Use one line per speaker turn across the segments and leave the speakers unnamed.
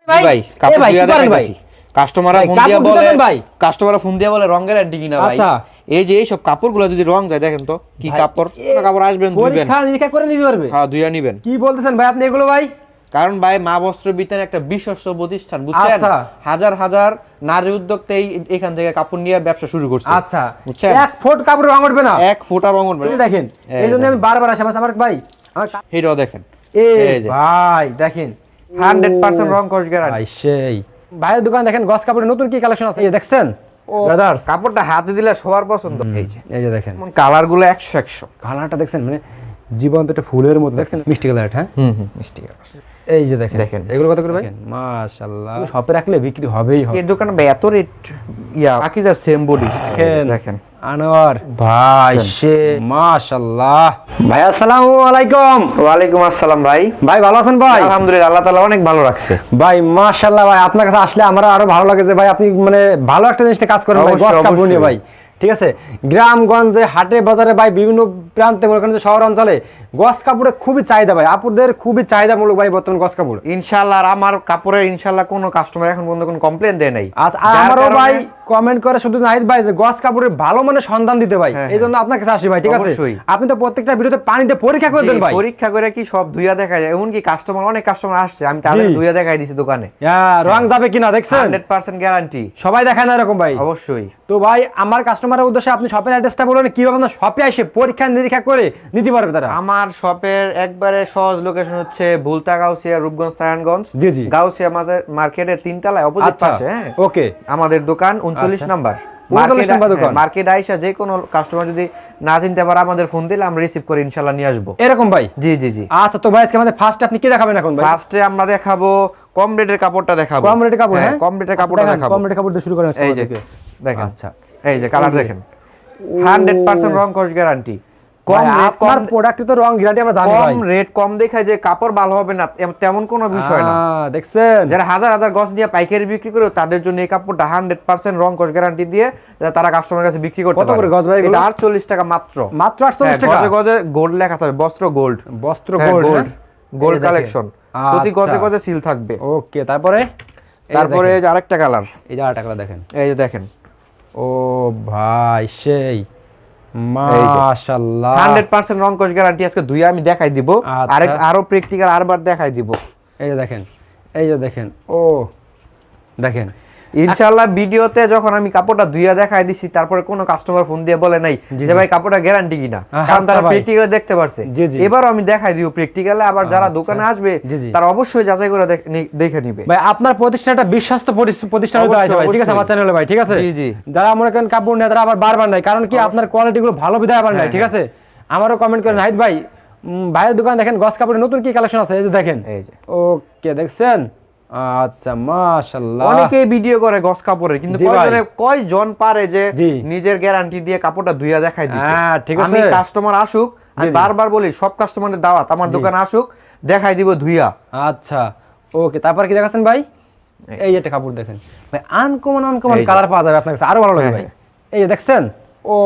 ভাই কাপড় দিয়া দেখাইতাছি কাস্টমাররা ফোন দিয়া বলে রং গ্যারান্টি কিনা ভাই। এই যে এইসব কাপড়গুলো যদি রং যায় দেখেন তো কি কাপড়, কাপড় আসবেন ধুইবেন,
পরীক্ষা নিরীক্ষা করে নিতে পারবে।
হ্যাঁ ধুইয়া নিবেন।
কি বলতেছেন ভাই আপনি এগুলো ভাই?
কারণ ভাই মা বস্ত্র বিতান একটা বিশ্বস্ত প্রতিষ্ঠান, বুঝছেন? হাজার হাজার নারী উদ্যোক্তা এখান থেকে কাপড় নিয়ে ব্যবসা শুরু করছে।
আচ্ছা
বুঝছেন,
এক ফুট কাপড় রং উঠবে না,
এক ফুটা রং উঠবে না।
দেখেন এইজন্য আমি বারবার আসি আমার ভাই
এটাও দেখেন,
এই যে ভাই দেখেন
100% রং কস গ্যারান্টি।
ভাই সেই ভাইয়ের দোকান দেখেন গস কাপড়ের নতুন কি কালেকশন আছে এই দেখছেন ব্রাদার্স।
কাপড়টা হাতে দিলে সবার পছন্দ।
এই যে দেখেন
কালারগুলো 100
কালারটা দেখছেন মানে জীবন্ত একটা ফুলের মতো দেখছেন, মিষ্টি কালার। হ্যাঁ
মিষ্টি কালার।
এই যে দেখেন দেখেন এগুলো কত করে ভাই? মাশাআল্লাহ শপে রাখলে বিক্রি হবেই হবে।
এর দোকানে এত রেট আকিজার সেম বডি দেখেন।
আনোয়ার ভাই সে মাশাআল্লাহ। ভাই আসসালামু আলাইকুম।
ওয়ালাইকুম আসসালাম ভাই।
ভাই ভালো আছেন ভাই?
আলহামদুলিল্লাহ, আল্লাহ তাআলা অনেক ভালো রাখছে
ভাই মাশাআল্লাহ। ভাই আপনার কাছে আসলে আমার আরো ভালো লাগে যে ভাই আপনি মানে ভালো একটা জিনিসটা কাজ করেন ভাই, গস কাপড় নিয়ে ভাই। ঠিক আছে, গ্রামগঞ্জে হাটে বাজারে ভাই বিভিন্ন প্রান্তে মনে করেন যে শহর অঞ্চলে গস কাপড়ে খুবই চাহিদা ভাই, আপুদের খুবই চাহিদামূলক ভাই বর্তমান গস কাপড়।
ইনশাআল্লাহ আমার কাপড়ের ইনশাআল্লাহ কোনো কাস্টমার এখন পর্যন্ত কোনো কমপ্লেইন দেয় নাই।
আচ্ছা আমারও ভাই কমেন্ট করে শুধু নাহিদ ভাই যে গস কাপড়ের ভালো মানে সন্ধান দিতে ভাই, এইজন্য আপনার কাছে আসি ভাই। ঠিক আছে, আপনি তো প্রত্যেকটা ভিডিওতে পানিতে পরীক্ষা করে দেন ভাই।
পরীক্ষা করে কি সব ধুইয়া দেখা যায়, এমন কি কাস্টমার অনেক কাস্টমার আসছে আমি তাদের ধুইয়া দেখাই দিছি দোকানে।
হ্যাঁ রং যাবে কিনা দেখছেন,
100% গ্যারান্টি।
সবাই দেখায় না এরকম ভাই।
অবশ্যই।
তো ভাই আমার কাস্টমারের উদ্দেশ্যে আপনি শপের অ্যাড্রেসটা বলুন, কিভাবে আপনার শপে এসে পরীক্ষা নিরীক্ষা করে নিতে পারবে তারা।
আমার শপের একবারে সহজ লোকেশন হচ্ছে ভুলতা গাউসিয়া, রূপগঞ্জ নারায়ণগঞ্জ।
জি জি
গাউসিয়া মার্কেটের 3 তলায় অপোজিট পাশে। হ্যাঁ
ওকে,
আমাদের দোকান 39 নাম্বার মার্কেট আইসা যে কোনো কাস্টমার যদি না চিনতে পারে আমাদের ফোন দিলে আমরা রিসিভ করে ইনশাআল্লাহ নিয়ে আসবো এরকম ভাই। জি জি জি।
আচ্ছা তো ভাই আজকে আমাদের ফার্স্ট আপনি কি দেখাবেন এখন ভাই?
ফার্স্টে আমরা দেখাবো কম রেটের কাপড়টা দেখাবো।
কম রেটের কাপড়? হ্যাঁ
কম রেটের কাপড়টা দেখাবো।
কম রেটের কাপড় দিয়ে শুরু করেন আজকে।
এই যে দেখেন,
আচ্ছা
এই যে কালার দেখেন, 100% রং কস গ্যারান্টি।
কম আপনার প্রোডাক্টে তো রং গ্যারান্টি আমরা জানি ভাই।
কম রেট কম দেখায় যে কাপড় ভালো হবে না তেমন কোনো বিষয় না।
দেখছেন
যারা হাজার হাজার গজ নিয়ে পাইকারি বিক্রি করে তাদের জন্য এই কাপড়টা 100% রং কস গ্যারান্টি দিয়ে তারা কাস্টমারের কাছে বিক্রি করতে পারে।
কত করে গজ ভাই?
এটা 48 টাকা মাত্র।
মাত্র 48 টাকা।
গজে গজে গোল্ড লেখা থাকবে, বস্ত্র গোল্ড।
বস্ত্র গোল্ড,
গোল্ড কালেকশন। প্রতি গজে গজে সিল থাকবে।
ওকে, তারপরে
এই যে আরেকটা কালার,
এই যে আরেকটা কালার দেখেন,
এই যে দেখেন।
ও ভাই সেই মাশাআল্লাহ
100% রং কস গ্যারান্টি। আজকে ধুইয়া আমি দেখাই দিব, আরো প্র্যাকটিক্যাল আরবার দেখাই দিব।
এই যে দেখেন, এই যে দেখেন, ও দেখেন
ইনশাআল্লাহ ভিডিওতে যখন আমি কাপড়টা ধুইয়া দেখাই দিছি তারপরে কোনো কাস্টমার ফোন দিয়ে বলে নাই যে ভাই কাপড়টা গ্যারান্টি কিনা, কারণ তারা প্র্যাকটিক্যালি দেখতে পারছে। এবারও আমি দেখাই দিব প্র্যাকটিক্যালি, আবার যারা দোকানে আসবে তারা অবশ্যই যাচাই করে দেখে নিবে ভাই।
আপনার প্রতিষ্ঠানটা বিশ্বস্ত প্রতিষ্ঠান হতে আছে ভাই। ঠিক আছে, আমার চ্যানেলে ভাই। ঠিক আছে,
জি জি।
যারা মনে করেন কাপড় নেয় তারা আবার বারবার নাই, কারণ কি আপনার কোয়ালিটি গুলো ভালো বিধায় আবার নাই। ঠিক আছে, আমারও কমেন্ট করেন নাহিদ ভাই ভাইয়ের দোকান দেখেন গস কাপড়ের নতুন কি কালেকশন আছে, এই যে দেখেন। ওকে দেখছেন, আচ্ছা মাশাআল্লাহ।
অনেকেই ভিডিও করে গস কাপড়ের, কিন্তু কয়জন পারে যে নিজের গ্যারান্টি দিয়ে কাপড়টা ধুইয়া দেখাই দিতে।
হ্যাঁ ঠিক আছে,
আমি কাস্টমার আসুক, আমি বারবার বলি সব কাস্টমারের দাওয়াত আমার দোকানে আসুক, দেখাই দিব ধুইয়া।
আচ্ছা ওকে, তারপর কি দেখাচ্ছেন ভাই? এই যে একটা কাপড় দেখেন ভাই, আনকমন কালার পাওয়া যাবে আপনার কাছে, আরো ভালো লাগবে ভাই। এই যে দেখছেন, ও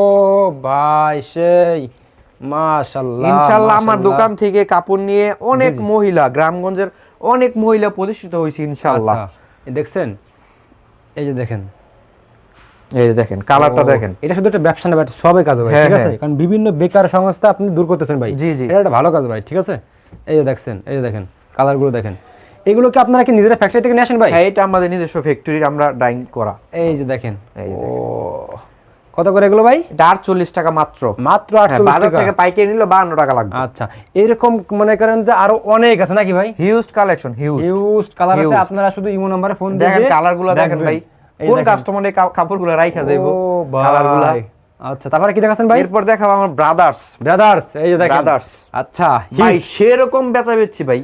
ভাই সেই মাশাআল্লাহ।
ইনশাআল্লাহ আমার দোকান থেকে কাপড় নিয়ে অনেক মহিলা, গ্রামগঞ্জের অনেক মহিলা প্রতিষ্ঠিত হয়েছে ইনশাআল্লাহ।
দেখছেন, এই যে দেখেন,
এই যে দেখেন কালারটা দেখেন।
এটা শুধু একটা ব্যবসা না ভাই, সবে কাজ ভাই। ঠিক আছে, কারণ বিভিন্ন বেকার সংস্থা আপনি দূর করতেছেন ভাই।
জি জি,
এটা একটা ভালো কাজ ভাই। ঠিক আছে, এই যে দেখছেন, এই যে দেখেন কালারগুলো দেখেন। এগুলো কি আপনারা কি নিজেরা ফ্যাক্টরি থেকে নিয়ে আসেন ভাই?
হ্যাঁ, এটা আমাদের নিজস্ব ফ্যাক্টরির আমরা ডাইং করা।
এই যে দেখেন, ও কত করে এগুলো ভাই?
এটা 48 টাকা মাত্র।
মাত্র 48 টাকা।
বাজার থেকে পাইকারি নিলে 52 টাকা লাগবে।
আচ্ছা, এরকম মনে করেন যে আরো অনেক আছে নাকি ভাই?
হিউজ কালেকশন, হিউজ
কালার আছে। আপনারা শুধু ইমো নম্বরে ফোন দিয়ে
দেখেন কালারগুলো দেখেন ভাই, কোন কাস্টমারে কাপড়গুলো রাইখা যাইবো কালারগুলো।
আচ্ছা, তারপরে কি দেখাছেন ভাই?
এরপর দেখাবো আমার ব্রাদার্স।
এই যে দেখেন ব্রাদার্স। আচ্ছা
ভাই সেরকম বেচা বেচছি ভাই,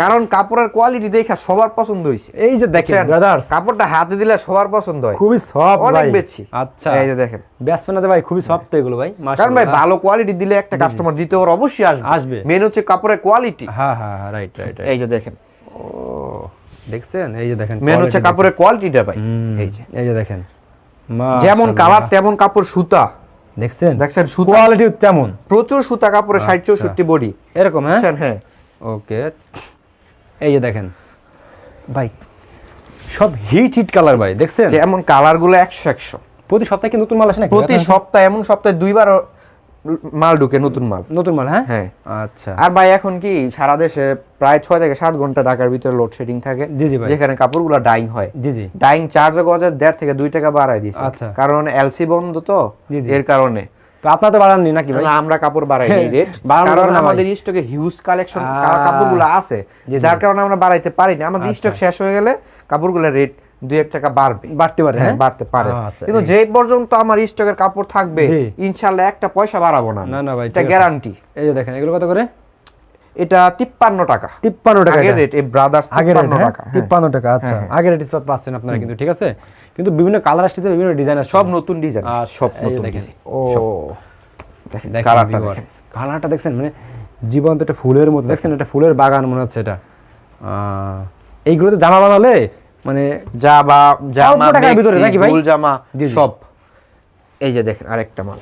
কারণ কাপড়ের কোয়ালিটি দেখা সবার পছন্দ হইছে।
এই যে দেখেন ব্রাদার্স,
কাপড়টা হাতে দিলে সবার পছন্দ হয়,
খুবই সফট
অনেক বেচছি।
আচ্ছা
এই যে দেখেন,
বেচবেন না ভাই, খুবই সফট এগুলো ভাই মাশাআল্লাহ।
কারণ ভাই ভালো কোয়ালিটি দিলে একটা কাস্টমার দিতে ওর অবশ্যই আসবে। মেন হচ্ছে কাপড়ের কোয়ালিটি।
হ্যাঁ হ্যাঁ রাইট।
এই যে দেখেন,
ও দেখছেন, এই যে দেখেন
মেন হচ্ছে কাপড়ের কোয়ালিটিটা ভাই।
এই যে দেখেন,
যেমন কালার তেমন কাপড়, সুতা
দেখছেন
সুতা
কোয়ালিটি তেমন,
প্রচুর সুতা কাপড়ে 60-64 বডি
এরকম। হ্যাঁ
হ্যাঁ,
ওকে। এই যে দেখেন ভাই সব হিট কালার ভাই, দেখছেন
যেমন কালারগুলো 100
প্রতি সপ্তাহে কি নতুন মাল আসে নাকি?
প্রতি সপ্তাহে, এমন সপ্তাহে 2বার মাল ঢুকে, নতুন মাল।
হ্যাঁ
হ্যাঁ
আচ্ছা।
আর ভাই এখন কি সারা দেশে প্রায় 6 থেকে 7 ঘন্টা ঢাকার ভিতরে লোডশেডিং থাকে,
জি জি ভাই,
যেখানে কাপড়গুলো ডাইং হয়।
জি জি,
ডাইং চার্জ গজে 1.5 থেকে 2 টাকা বাড়ায় দিছে,
আচ্ছা।
কারণ এলসি বন্ধ তো, এর কারণে।
তো আপনারা তো বাড়াননি নাকি ভাই?
আমরা কাপড় বাড়াই নাই রেট, কারণ আমাদের স্টকে হিউজ কালেকশন কাপড়গুলো আছে, যার কারণে আমরা বাড়াইতে পারি না। আমাদের স্টক শেষ হয়ে গেলে কাপড়গুলোর রেট 2-1 টাকা বাড়তে পারে, হ্যাঁ বাড়তে পারে। কিন্তু যে পর্যন্ত আমার স্টকের কাপড় থাকবে ইনশাআল্লাহ একটা পয়সা বাড়াবো না।
না ভাই,
এটা গ্যারান্টি।
এই যে দেখেন এগুলো কত করে?
এটা 53 টাকা।
53 টাকা
আগের রেট, এই ব্রাদার্স 53 টাকা।
53 টাকা, আচ্ছা। আগের রেট পাচ্ছেন আপনারা কিন্তু, ঠিক আছে। কিন্তু বিভিন্ন কালার আসছে, বিভিন্ন ডিজাইন আছে,
সব নতুন ডিজাইন, সব নতুন ডিজাইন।
ও
দেখেন
কালারটা দেখছেন, মানে জীবন্ত একটা ফুলের মতো, দেখছেন এটা ফুলের বাগান মনে হচ্ছে এটা। এইগুলোতে জামা বানালে মানে
জামা
ভিতরে নাকি ভাই?
ফুল জামা সব। এই যে দেখেন আরেকটা মাল,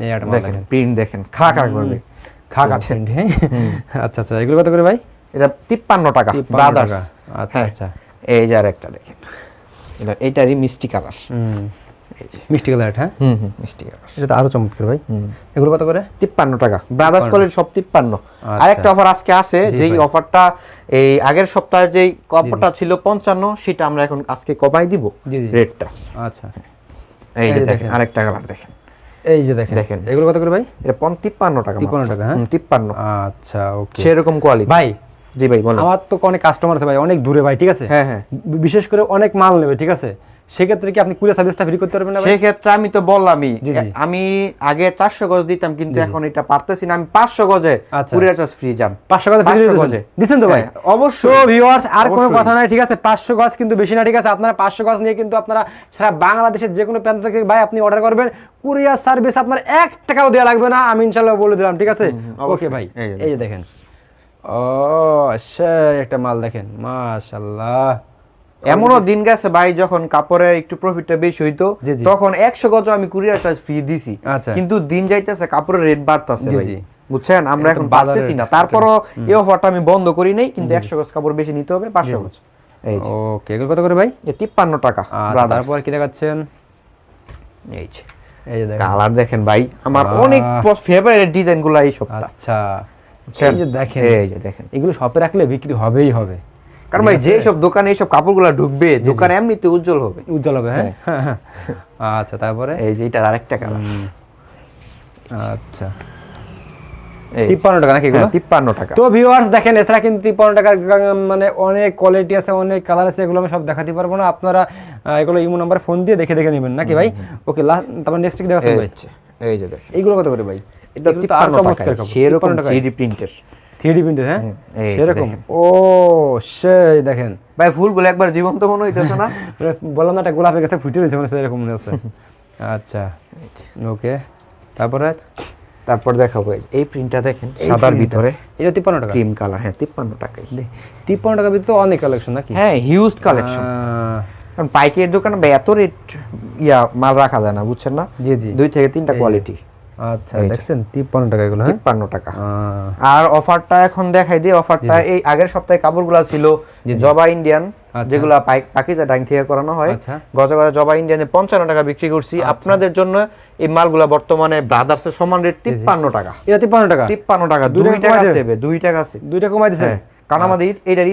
এই একটা মাল দেখেন,
প্রিন্ট দেখেন, খা করবে,
প্রিন্ট। হ্যাঁ আচ্ছা আচ্ছা, এগুলো কত করে ভাই?
এটা 53 টাকা ব্রাদার্স।
আচ্ছা আচ্ছা,
এই যে আরেকটা দেখেন, এইটারই মিষ্টি কালার,
মিষ্টি কালার। হ্যাঁ
মিষ্টি কালার,
এটা তো আরো চমৎকার ভাই। এগুলো কত করে?
53 টাকা ব্রাদার্স কোয়ালিটি, সব 53। আরেকটা অফার আজকে আছে, যেই অফারটা এই আগের সপ্তাহের যেই কাপড়টা ছিল 55, সেটা আমরা এখন আজকে কমাই দিব রেটটা।
আচ্ছা,
এই যে দেখেন আরেকটা কালার দেখেন,
এই যে দেখেন এগুলো কত করে ভাই?
এটা 53 টাকা।
53 টাকা, হ্যাঁ
53।
আচ্ছা ওকে,
সেরকম কোয়ালিটি
ভাই।
জি ভাই বলেন।
আমার তো অনেক কাস্টমার আছে ভাই, অনেক দূরে ভাই, ঠিক আছে।
হ্যাঁ হ্যাঁ,
বিশেষ করে অনেক মাল নেবে, ঠিক আছে। সেক্ষেত্রে কি আপনি কুরিয়ার সার্ভিসটা ফ্রি করতে পারবেন না ভাই?
সেক্ষেত্রে আমি তো বললামই, আমি আগে 400 গজ দিতাম, কিন্তু এখন এটা পারতেছি না। আমি 500 গজে কুরিয়ার চার্জ ফ্রি যান।
500 গজে দিছেন তো ভাই?
অবশ্যই।
তো ভিউয়ার্স, আর কোনো কথা নাই, ঠিক আছে। 500 গজ কিন্তু বেশি না, ঠিক আছে। আপনারা 500 গজ নিয়ে কিন্তু আপনারা সারা বাংলাদেশের যে কোনো প্রান্ত থেকে ভাই আপনি অর্ডার করবেন, কুরিয়ার সার্ভিস আপনার 1 টাকাও দেওয়া লাগবে না, আমি ইনশাআল্লাহ বলে দিলাম, ঠিক আছে। ওকে ভাই, এই যে দেখেন, ও সেই একটা মাল দেখেন, মাশাআল্লাহ।
এমনও দিন গেছে ভাই যখন কাপড়ের একটু প্রফিটটা বেশি হইতো, তখন 100 গজ আমি কুরিয়ার চার্জ ফ্রি দিছি, কিন্তু দিন যাইতেছে কাপড়ের রেট বাড়তেছে ভাই, বুঝছেন। আমরা এখন পারতেছি না, তারপরও এই অফারটা আমি বন্ধ করি নাই, কিন্তু 100 গজ কাপড় বেশি নিতে হবে, 500 গজ। এই যে
ওকে, এগুলো কত করে ভাই?
53 টাকা।
তারপর কি দেখাচ্ছেন?
এই যে দেখেন কালার দেখেন ভাই, আমার অনেক ফেভারিট ডিজাইনগুলো এই সপ্তাহ।
আচ্ছা, এই যে দেখেন, এই যে দেখেন, এগুলো শপে রাখলে বিক্রি হবেই হবে,
কারণ ভাই যে সব দোকানে এইসব কাপড়গুলো ঢুকবে, দোকান এমনিতে উজ্জ্বল হবে।
হ্যাঁ আচ্ছা, তারপরে
এই যে এটার আরেকটা কালার।
আচ্ছা, 53 টাকা নাকি এগুলো?
53 টাকা।
তো ভিউয়ার্স দেখেন, এছাড়া কিন্তু 53 টাকার মানে অনেক কোয়ালিটি আছে, অনেক কালার আছে, এগুলো আমি সব দেখাতে পারবো না। আপনারা এগুলো ইমো নাম্বার ফোন দিয়ে দেখে নেবেন নাকি ভাই? ওকে, তারপর নেক্সট কি দেখাচ্ছেন ভাই?
এই যে দেখেন,
এইগুলো কত করে ভাই?
এটা 53 টাকা, সেরকম 3D প্রিন্টের।
3D প্রিন্টের, হ্যাঁ সেরকম। ও সেই দেখেন
ভাই, ফুলগুলো একবার জীবন্ত মনে হইতেছে না?
বললাম না, একটা গোলাপের কাছে ফুটে রয়েছে, মানে এরকম মনে হচ্ছে। আচ্ছা ওকে,
তারপর দেখাবো এই প্রিন্টটা দেখেন, সাদার ভিতরে।
এটা 53 টাকা,
ক্রিম কালার। হ্যাঁ 53 টাকাই।
53 টাকার ভিতরে অনেক কালেকশন নাকি?
হ্যাঁ হিউজ কালেকশন, কারণ পাইকারি দোকানে এত রেট মাল রাখা যায় না, বুঝছেন না?
জি জি,
2 থেকে 3টা কোয়ালিটি।
আচ্ছা দেখছেন 53 টাকা এগুলো,
53 টাকা। আর অফারটা এখন দেখাই দিই। অফারটা এই আগের সপ্তাহে কাপড়গুলো ছিল জবা ইন্ডিয়ান, যেগুলো পাকিজা ডাইং থেকে করানো হয়, গজা করে জবা ইন্ডিয়ানে 55 টাকা বিক্রি করছি। আপনাদের জন্য এই মালগুলো বর্তমানে ব্রাদার্সের সমান রেট 53 টাকা।
এটা 53 টাকা,
53 টাকা, 2 টাকা সেবে, 2 টাকা সেবে,
2 টাকা কমাই দিয়েছেন,
কারণ আমাদের এটার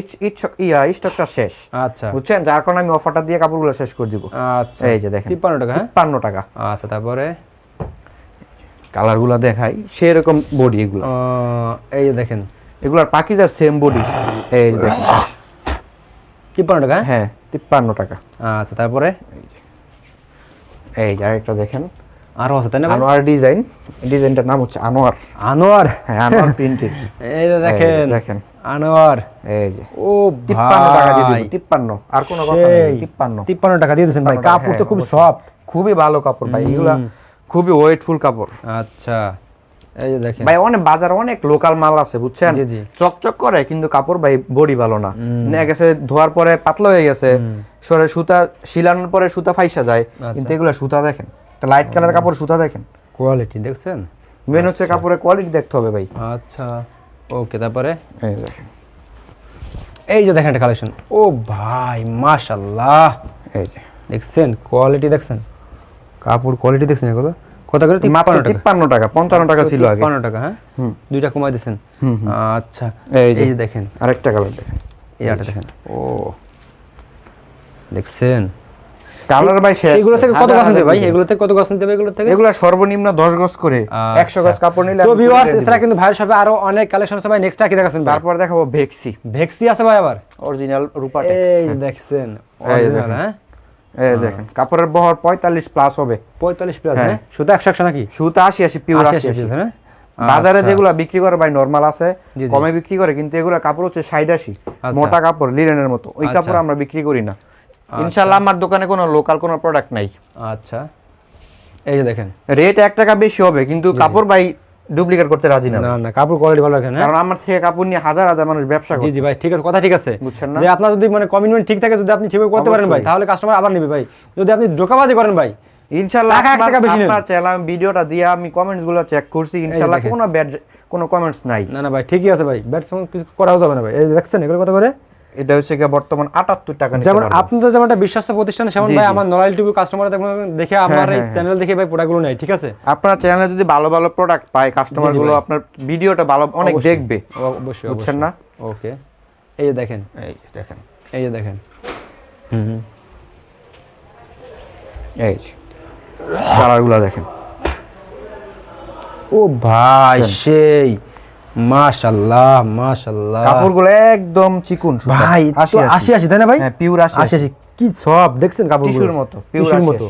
স্টকটা শেষ। আচ্ছা, বুঝছেন, যার কারণে আমি অফারটা দিয়ে কাপড়গুলো শেষ করে দিব।
আচ্ছা,
এই যে দেখেন
53 টাকা,
53 টাকা।
আচ্ছা, তারপরে
কালারগুলো দেখাই, সেরকম বডি এগুলো।
এই যে দেখেন,
এগুলার পাকিজার সেম বডি। এই যে দেখেন
53 টাকা।
হ্যাঁ 53 টাকা।
আচ্ছা, তারপরে
এই যে আরেকটা দেখেন,
আরো আছে তাই না?
আনোয়ার ডিজাইন, ডিজাইনটার নাম হচ্ছে আনোয়ার।
হ্যাঁ
আনোয়ার প্রিন্টেড।
এই যে দেখেন আনোয়ার,
এই যে
ও
53 টাকা দিয়ে দিই। 53, আর কোনো কথা নেই।
53 টাকা দিয়ে দিয়েছেন ভাই। কাপড় তো খুব সফট,
খুবই ভালো কাপড় ভাই, এগুলা খুবই ওয়েটফুল কাপড়।
আচ্ছা, এই যে দেখেন
ভাই, অনেক বাজারে অনেক লোকাল মাল আছে, বুঝছেন, চকচক করে, কিন্তু কাপড় ভাই বডি ভালো না। নিয়ে গেছে ধোয়ার পরে পাতলা হয়ে গেছে, সরে সুতা শিলানোর পরে সুতা ফাইসা যায়। কিন্তু এগুলা সুতা দেখেন, একটা লাইট কালার কাপড়, সুতা দেখেন,
কোয়ালিটি দেখছেন।
মেন হচ্ছে কাপড়ের কোয়ালিটি দেখতে হবে ভাই।
আচ্ছা ওকে, তারপরে
এই দেখেন
এই যে দেখেন একটা কালেকশন, ও ভাই মাশাআল্লাহ,
এই যে
দেখছেন কোয়ালিটি, দেখছেন কাপড় কোয়ালিটি, দেখছেন এগুলো কত করে?
মাত্র 53 টাকা, 55 টাকা ছিল আগে,
55 টাকা। হ্যাঁ, দুইটা কমাই দিয়েছেন। আচ্ছা,
এই
যে দেখেন
আরেকটা কালার দেখেন,
এই আটা দেখেন, ও দেখছেন
কালার ভাই শেষ।
এগুলো থেকে কত গজ নিতে ভাই? এগুলো থেকে কত গজ নিতে হবে? এগুলো থেকে
এগুলো সর্বনিম্ন 10 গজ করে, 100 গজ কাপড় নিলে।
তো ভিউয়ার্স, এছাড়া কিন্তু ভাইয়ের শপে আরো অনেক কালেকশন আছে ভাই। নেক্সট কি দেখাচ্ছেন?
তারপর দেখাবো ভেক্সি।
ভেক্সি আছে ভাই, আবার
অরিজিনাল রূপা
এই
টেক্স।
দেখছেন অরিজিনাল। হ্যাঁ,
এই দেখেন কাপড়ের বহর 45 প্লাস হবে,
45 প্লাস। হ্যাঁ, সুতা 100 নাকি?
সুতা 80 পিওর 80।
হ্যাঁ,
বাজারে যেগুলো বিক্রি করে ভাই নরমাল আছে, কমে বিক্রি করে, কিন্তু এগুলো কাপড় হচ্ছে 60-80, মোটা কাপড় লিনেনের মতো। ওই কাপড় আমরা বিক্রি করি না ইনশাআল্লাহ। আমার দোকানে কোনো লোকাল কোনো প্রোডাক্ট নাই।
আচ্ছা, এই যে দেখেন
রেট 1 টাকা বেশি হবে, কিন্তু কাপড় ভাই ডুপ্লিকেট করতে রাজি না।
না না, কাপড় কোয়ালিটি ভালো রাখেন।
কারণ আমার থেকে কাপড় নিয়ে হাজার হাজার মানুষ ব্যবসা করে।
জি জি ভাই, ঠিক আছে, কথা ঠিক আছে।
বুঝছেন না?
যে আপনার যদি মানে কমিটমেন্ট ঠিক থাকে, যদি আপনি ঠিকভাবে করতে পারেন ভাই, তাহলে কাস্টমার আবার নেবে ভাই। যদি আপনি ধোঁকাবাজি করেন ভাই,
ইনশাআল্লাহ
টাকা বেশি নেবেন।
আপনার চ্যানেল ভিডিওটা দিয়ে আমি কমেন্টস গুলো চেক করছি, ইনশাআল্লাহ কোনো ব্যাড কোনো কমেন্টস নাই।
না না ভাই, ঠিকই আছে ভাই, ব্যাড সং কিছু করাও যাবে না ভাই। এই দেখছেন এগুলো কত করে?
এটা হচ্ছে কি বর্তমান 78 টাকা নিতে
যেমন
পারবেন।
আপনাদের যেমন একটা বিশ্বস্ত প্রতিষ্ঠান, সেমন ভাই আমার নরাইল টিভি কাস্টমার দেখে আমার এই চ্যানেল দেখে ভাই প্রোডাক্টগুলো নেয়, ঠিক আছে?
আপনার চ্যানেলে যদি ভালো ভালো প্রোডাক্ট পায়, কাস্টমার গুলো আপনার ভিডিওটা ভালো অনেক দেখবে।
অবশ্যই,
বুঝছেন না?
ওকে, এই যে দেখেন,
এই দেখেন,
এই যে দেখেন,
এই কালারগুলো দেখেন।
ও ভাই সেই মাশাআল্লাহ মাশাআল্লাহ,
কাপড়গুলো একদম চিকন সুতা
ভাই। 80 তাই না ভাই?
হ্যাঁ, পিওর
80 কি সব দেখছেন কাপড়গুলো,
টিস্যুর মতো, পিওর
টিস্যুর মতো।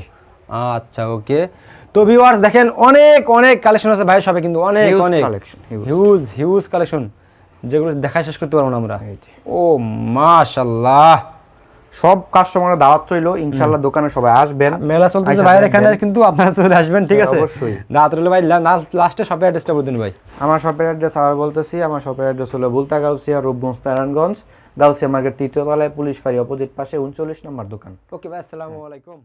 আচ্ছা, ওকে। তো ভিউয়ার্স দেখেন, অনেক অনেক কালেকশন আছে ভাই সবে, কিন্তু অনেক অনেক হিউজ হিউজ কালেকশন, যেগুলো দেখা শেষ করতে পারবো না আমরা। ও মাশাআল্লাহ,
সব কাস্টমার দাওয়াত রইলো, ইনশাআল্লাহ দোকানে সবাই আসবেন।
মেলা চলতেছে ভাই এখানে, কিন্তু আপনারা চলে আসবেন, ঠিক আছে?
অবশ্যই।
রাত রইলে ভাই, লাস্টে শপের অ্যাড্রেসটা বলে দিন ভাই।
আমার শপের অ্যাড্রেস আবার বলতেছি, আমার শপের অ্যাড্রেস হলো বুলতা গাউসিয়া, রূপগঞ্জ, নারায়ণগঞ্জ, গাউসিয়া মার্কেট 3য় তলায়, পুলিশ ফাঁড়ি অপোজিট পাশে 39 নম্বর দোকান।
ওকে ভাই, আসসালামু আলাইকুম।